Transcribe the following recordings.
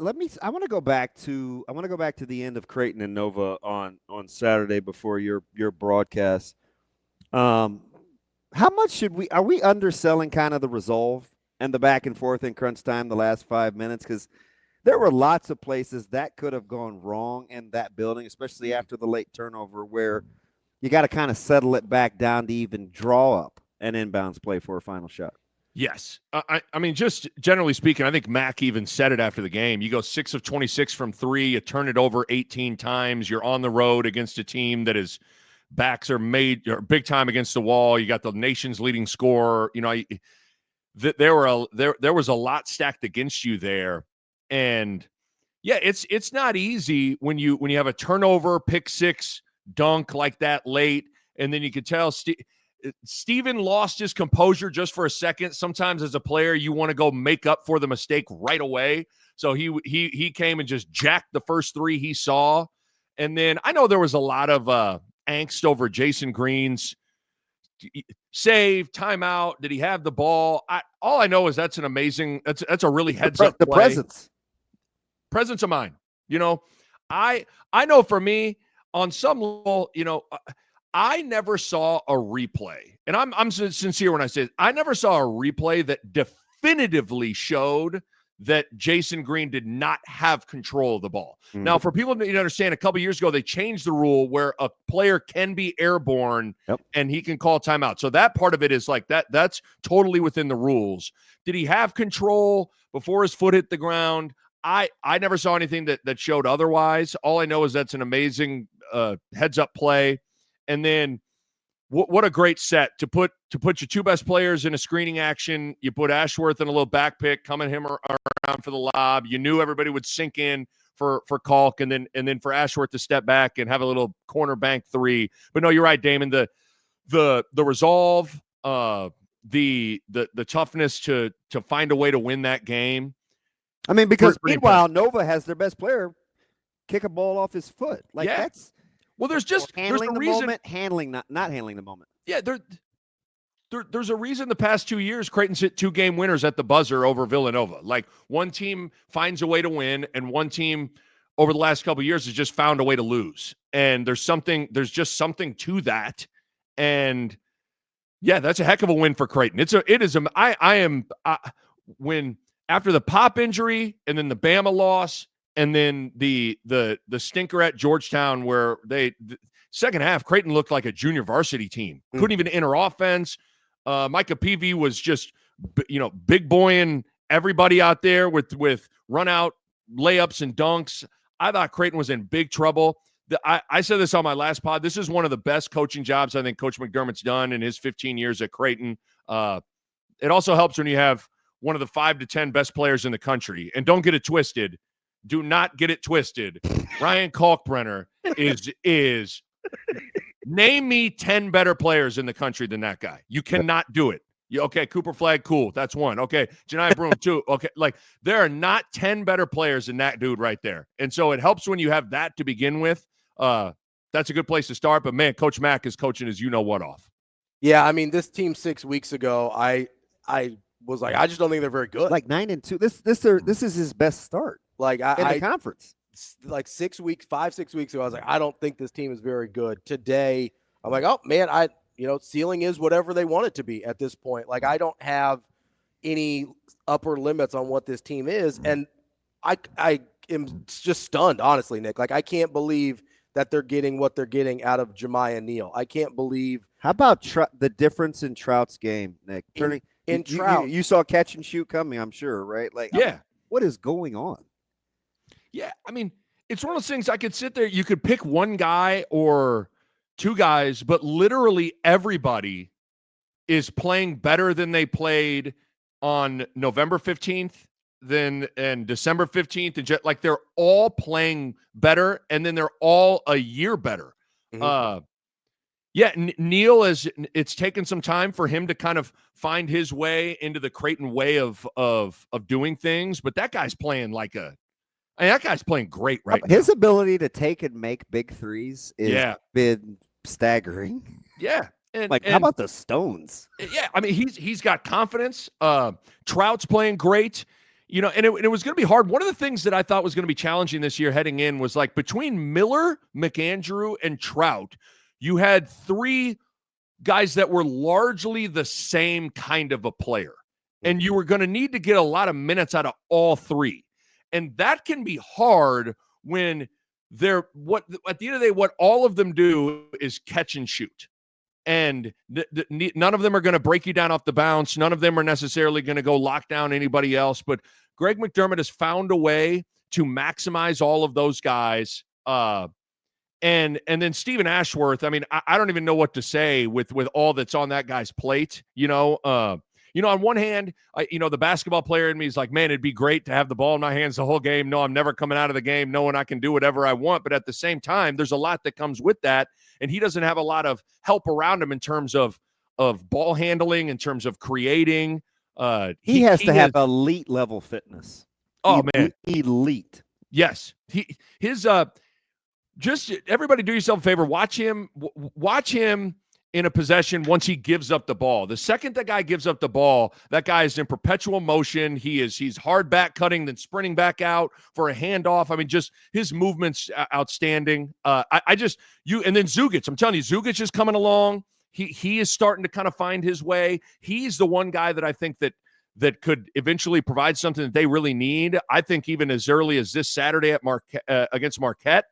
I want to go back to the end of Creighton and Nova on Saturday before your broadcast. How much are we underselling kind of the resolve and the back and forth in crunch time the last 5 minutes? Because there were lots of places that could have gone wrong in that building, especially after the late turnover, where you got to kind of settle it back down to even draw up an inbounds play for a final shot. Yes. I mean, just generally speaking, I think Mac even said it after the game. You go 6 of 26 from three, you turn it over 18 times, you're on the road against a team that is backs are made or big time against the wall. You got the nation's leading scorer. You know, there was a lot stacked against you there. And yeah, it's not easy when you have a turnover, pick six, dunk like that late, and then you could tell Steven lost his composure just for a second. Sometimes as a player, you want to go make up for the mistake right away. So he came and just jacked the first three he saw. And then I know there was a lot of angst over Jason Green's save, timeout. Did he have the ball? All I know is that's a really heads up play. Presence of mind. You know, I know for me on some level, you know, I never saw a replay, and I'm sincere when I say it. I never saw a replay that definitively showed that Jason Green did not have control of the ball. Mm-hmm. Now, for people to understand, a couple of years ago, they changed the rule where a player can be airborne and he can call timeout. So that part of it is like that's totally within the rules. Did he have control before his foot hit the ground? I never saw anything that showed otherwise. All I know is that's an amazing heads-up play. And then what a great set to put your two best players in a screening action. You put Ashworth in a little back pick, coming him around for the lob. You knew everybody would sink in for Kalk, and then for Ashworth to step back and have a little corner bank three. But no, you're right, Damon. The resolve, the toughness to find a way to win that game. I mean, because meanwhile, Nova has their best player kick a ball off his foot. Like that's. Well, there's a reason not handling the moment. Yeah, there's a reason the past 2 years Creighton's hit 2-game winners at the buzzer over Villanova. Like one team finds a way to win, and one team over the last couple of years has just found a way to lose. And there's just something to that. And yeah, that's a heck of a win for Creighton. When after the Pop injury and then the Bama loss. And then the stinker at Georgetown where the second half, Creighton looked like a junior varsity team. Couldn't even enter offense. Micah Peavy was just, big boying everybody out there with run out layups and dunks. I thought Creighton was in big trouble. I said this on my last pod. This is one of the best coaching jobs I think Coach McDermott's done in his 15 years at Creighton. It also helps when you have one of the 5 to 10 best players in the country. And don't get it twisted. Do not get it twisted. Ryan Kalkbrenner is name me 10 better players in the country than that guy. You cannot do it. Okay, Cooper Flagg, cool. That's one. Okay, Janai Broom, two. Okay, like there are not 10 better players than that dude right there. And so it helps when you have that to begin with. That's a good place to start. But man, Coach Mack is coaching his you-know-what off. Yeah, I mean, this team 6 weeks ago, I was like, I just don't think they're very good. Like 9-2. This is his best start. Like in the conference. Like 6 weeks ago, I was like, I don't think this team is very good. Today, I'm like, oh man, ceiling is whatever they want it to be at this point. Like I don't have any upper limits on what this team is. And I am just stunned, honestly, Nick. Like I can't believe that they're getting what they're getting out of Jemiah Neal. I can't believe. How about the difference in Trout's game, Nick? Trout. You saw catch and shoot coming, I'm sure, right? Like, yeah. What is going on? Yeah, I mean, it's one of those things I could sit there. You could pick one guy or two guys, but literally everybody is playing better than they played on November 15th and December 15th. And like they're all playing better, and then they're all a year better. Mm-hmm. Neil it's taken some time for him to kind of find his way into the Creighton way of doing things, but that guy's playing that guy's playing great right now. His ability to take and make big threes is been staggering. Yeah. And how about the Stones? Yeah, I mean he's got confidence. Trout's playing great. and it was going to be hard. One of the things that I thought was going to be challenging this year heading in was like between Miller, McAndrew, and Trout, you had three guys that were largely the same kind of a player. And you were going to need to get a lot of minutes out of all three. And that can be hard when at the end of the day, what all of them do is catch and shoot. And none of them are going to break you down off the bounce. None of them are necessarily going to go lock down anybody else. But Greg McDermott has found a way to maximize all of those guys. And then Stephen Ashworth, I mean, I don't even know what to say with all that's on that guy's plate, on one hand, the basketball player in me is like, man, it'd be great to have the ball in my hands the whole game. No, I'm never coming out of the game knowing I can do whatever I want. But at the same time, there's a lot that comes with that. And he doesn't have a lot of help around him in terms of ball handling, in terms of creating. He has to have elite level fitness. Oh, man. Elite. Yes. Just everybody do yourself a favor. Watch him in a possession once he gives up the ball. The second that guy gives up the ball, that guy is in perpetual motion. He's hard back cutting, then sprinting back out for a handoff. I mean, just his movements outstanding. And then Zugic. I'm telling you, Zugic is coming along. He is starting to kind of find his way. He's the one guy that I think that could eventually provide something that they really need. I think even as early as this Saturday at against Marquette,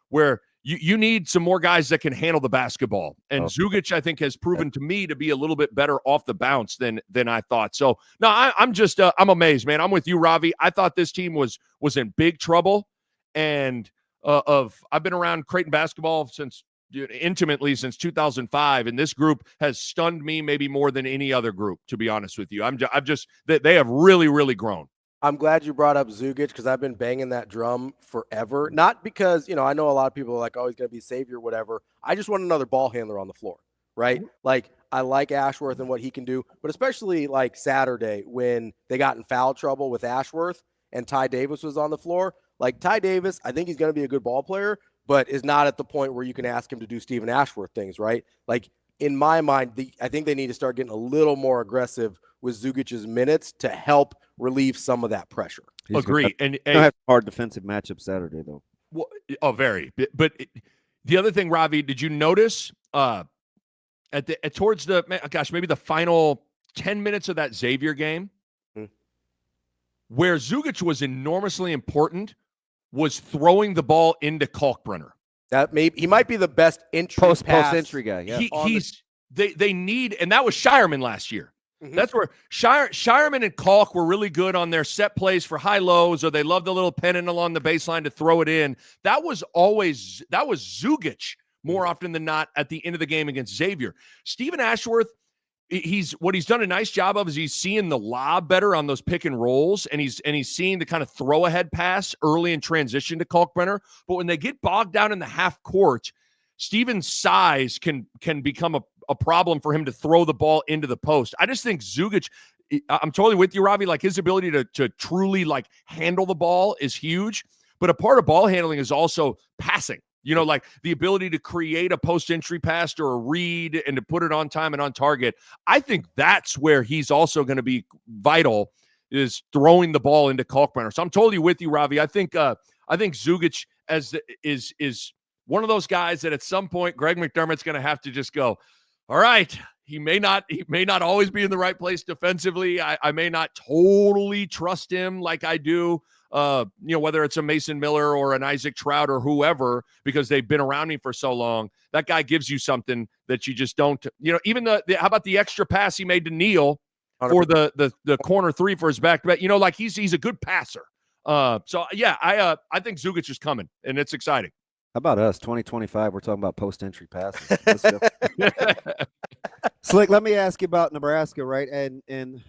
where you need some more guys that can handle the basketball. And Zugic, I think, has proven to me to be a little bit better off the bounce than I thought. So, no, I'm amazed, man. I'm with you, Ravi. I thought this team was in big trouble. And I've been around Creighton basketball intimately since 2005, and this group has stunned me maybe more than any other group, to be honest with you. They have really, really grown. I'm glad you brought up Zugic because I've been banging that drum forever. Not because, I know a lot of people are like, oh, he's going to be savior, whatever. I just want another ball handler on the floor, right? Like, I like Ashworth and what he can do, but especially like Saturday when they got in foul trouble with Ashworth and Ty Davis was on the floor. Like, Ty Davis, I think he's going to be a good ball player, but is not at the point where you can ask him to do Stephen Ashworth things, right? Like, in my mind, I think they need to start getting a little more aggressive with Zugic's minutes to help relieve some of that pressure. Agree. And have hard defensive matchup Saturday, though. Well, very. But the other thing, Ravi, did you notice towards maybe the final 10 minutes of that Xavier game, where Zugic was enormously important, was throwing the ball into Kalkbrenner. He might be the best post entry guy. Yeah, they need, and that was Shireman last year. Mm-hmm. That's where Shireman and Kalk were really good on their set plays for high lows, or they loved the little pennant along the baseline to throw it in. That was Zugic more often than not at the end of the game against Xavier. Stephen Ashworth, he's done a nice job of is he's seeing the lob better on those pick and rolls, and he's seeing the kind of throw ahead pass early in transition to Kalkbrenner. But when they get bogged down in the half court, Stephen's size can become a problem for him to throw the ball into the post. I just think Zugic, I'm totally with you, Ravi. Like, his ability to truly like handle the ball is huge, but a part of ball handling is also passing. Like the ability to create a post-entry pass or a read and to put it on time and on target. I think that's where he's also going to be vital, is throwing the ball into Kalkbrenner. So I'm totally with you, Ravi. I think Zugic is one of those guys that at some point Greg McDermott's going to have to just go, all right, he may not always be in the right place defensively. I may not totally trust him like I do. Whether it's a Mason Miller or an Isaac Trout or whoever, because they've been around me for so long. That guy gives you something that you just don't. Even how about the extra pass he made to Neal for the corner three for his back-to-back? Like he's a good passer. I think Zugic is coming, and it's exciting. How about us? 2025, we're talking about post-entry passes. Let's go. Slick, let me ask you about Nebraska, right? And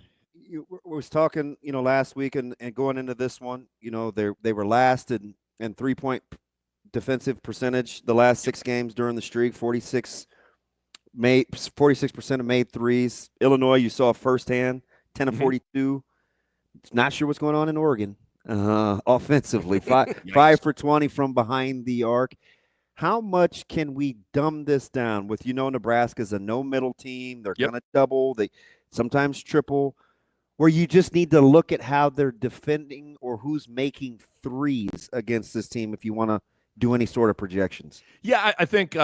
you was talking, last week and going into this one, they were last in 3-point defensive percentage the last 6 games during the streak, 46% of made threes. Illinois, you saw firsthand, 10 of 42. Not sure what's going on in Oregon offensively. 5 for 20 from behind the arc. How much can we dumb this down with, Nebraska's a no-middle team. They're going to double. They sometimes triple. where you just need to look at how they're defending or who's making threes against this team if you want to do any sort of projections? Yeah, I think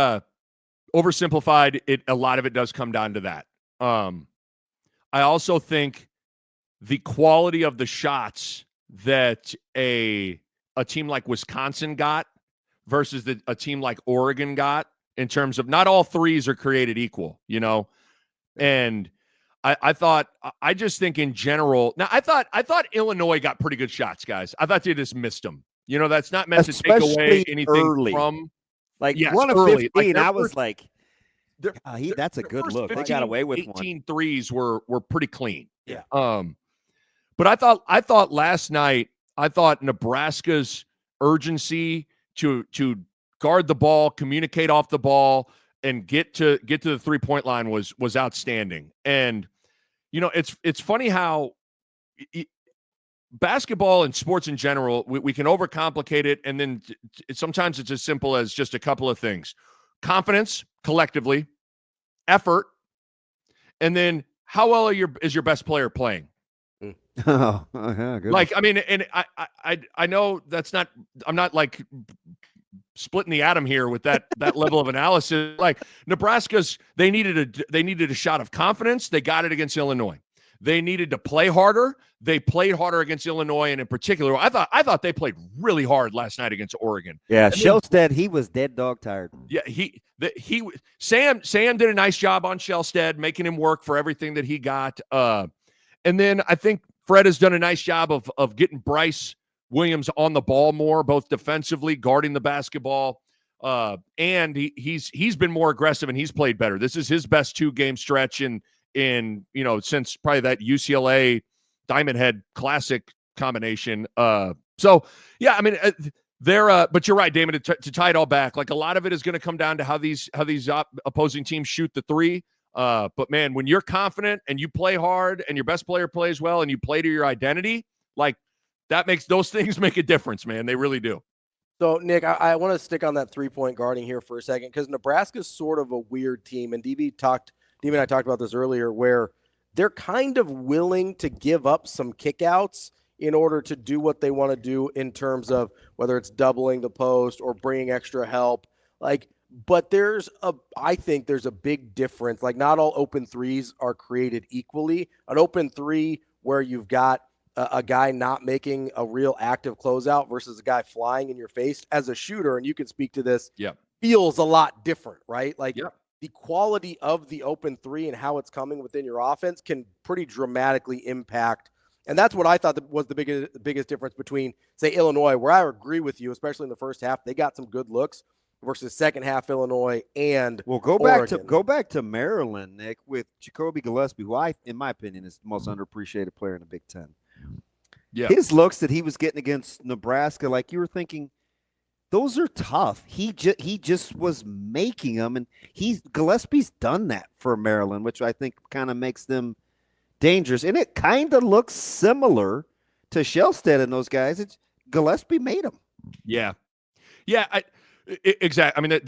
oversimplified, a lot of it does come down to that. I also think the quality of the shots that a team like Wisconsin got versus a team like Oregon got, in terms of not all threes are created equal, and I just think in general. Now, I thought Illinois got pretty good shots, guys. I thought they just missed them. That's not meant to take away anything early. from. Like, yes, one of early. 15, like I was like, that's a good look. He got away with 18 one. threes were pretty clean. Yeah. But I thought last night, Nebraska's urgency to guard the ball, communicate off the ball, and get to the 3-point line was outstanding. And it's funny how basketball and sports in general, we can overcomplicate it, and then sometimes it's as simple as just a couple of things: confidence collectively, effort, and then how well is your best player playing? Oh, good. Like, I mean, and I know that's not, I'm not like splitting the atom here with that level of analysis. Like, Nebraska's, they needed a shot of confidence. They got it against Illinois. They needed to play harder. They played harder against Illinois, and in particular, I thought they played really hard last night against Oregon. Yeah, Shellstead, he was dead dog tired. Yeah, Sam did a nice job on Shellstead, making him work for everything that he got. And then I think Fred has done a nice job of getting Bryce Williams on the ball more, both defensively, guarding the basketball, and he's been more aggressive and he's played better. This is his best 2-game stretch in since probably that UCLA Diamond Head Classic combination. So yeah, I mean, but you're right, Damon, to tie it all back. Like, a lot of it is going to come down to how these opposing teams shoot the three. But man, when you're confident and you play hard and your best player plays well and you play to your identity, like, those things make a difference, man. They really do. So, Nick, I want to stick on that 3-point guarding here for a second, because Nebraska's sort of a weird team, and DB and I talked about this earlier, where they're kind of willing to give up some kickouts in order to do what they want to do in terms of whether it's doubling the post or bringing extra help. But I think there's a big difference. Like, not all open threes are created equally. An open three where you've got a guy not making a real active closeout versus a guy flying in your face as a shooter, and you can speak to this, feels a lot different, right? Like, the quality of the open three and how it's coming within your offense can pretty dramatically impact. And that's what I thought was the biggest difference between, say, Illinois, where I agree with you, especially in the first half. They got some good looks, versus second half Illinois and Oregon. Go back to Maryland, Nick, with Jacoby Gillespie, who in my opinion, is the most underappreciated player in the Big Ten. Yeah. His looks that he was getting against Nebraska, like, you were thinking, those are tough. He just was making them, and Gillespie's done that for Maryland, which I think kind of makes them dangerous. And it kind of looks similar to Shellstead and those guys. Gillespie made them. Yeah. Exactly. I mean,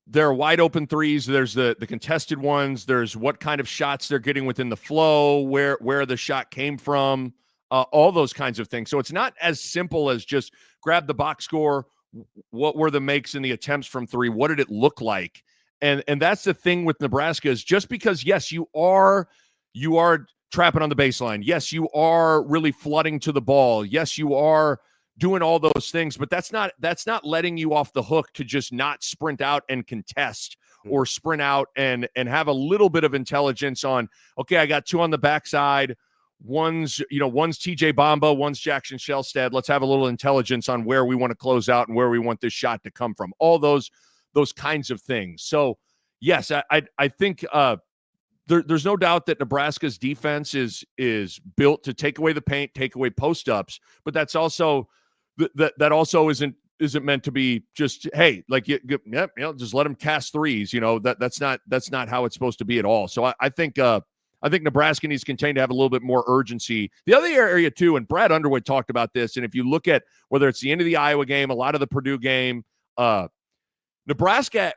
there are wide open threes. There's the contested ones. There's what kind of shots they're getting within the flow, where the shot came from, all those kinds of things. So it's not as simple as just grab the box score. What were the makes and the attempts from three? What did it look like? And that's the thing with Nebraska, is just because, yes, you are trapping on the baseline. Yes, you are really flooding to the ball. Yes, you are doing all those things, but that's not letting you off the hook to just not sprint out and contest, or sprint out and have a little bit of intelligence on, okay, I got two on the backside. One's TJ Bamba, one's Jackson Shellstead. Let's have a little intelligence on where we want to close out and where we want this shot to come from. All those kinds of things. So yes, I think there's no doubt that Nebraska's defense is built to take away the paint, take away post-ups, but that's also that also isn't meant to be just, hey, like, just let them cast threes. That's not how it's supposed to be at all. So I think Nebraska needs to continue to have a little bit more urgency. The other area too, and Brad Underwood talked about this, and if you look at whether it's the end of the Iowa game, a lot of the Purdue game, Nebraska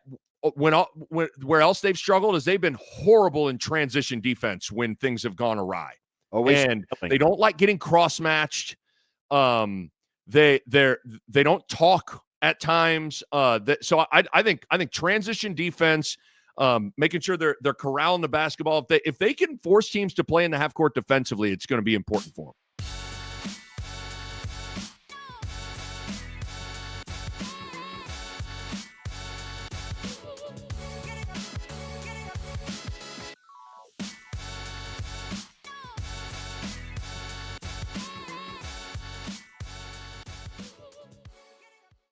where else they've struggled is they've been horrible in transition defense when things have gone awry. Always and they don't like getting cross-matched. They don't talk at times. So I think transition defense, making sure they're corralling the basketball. If they can force teams to play in the half court defensively, it's going to be important for them.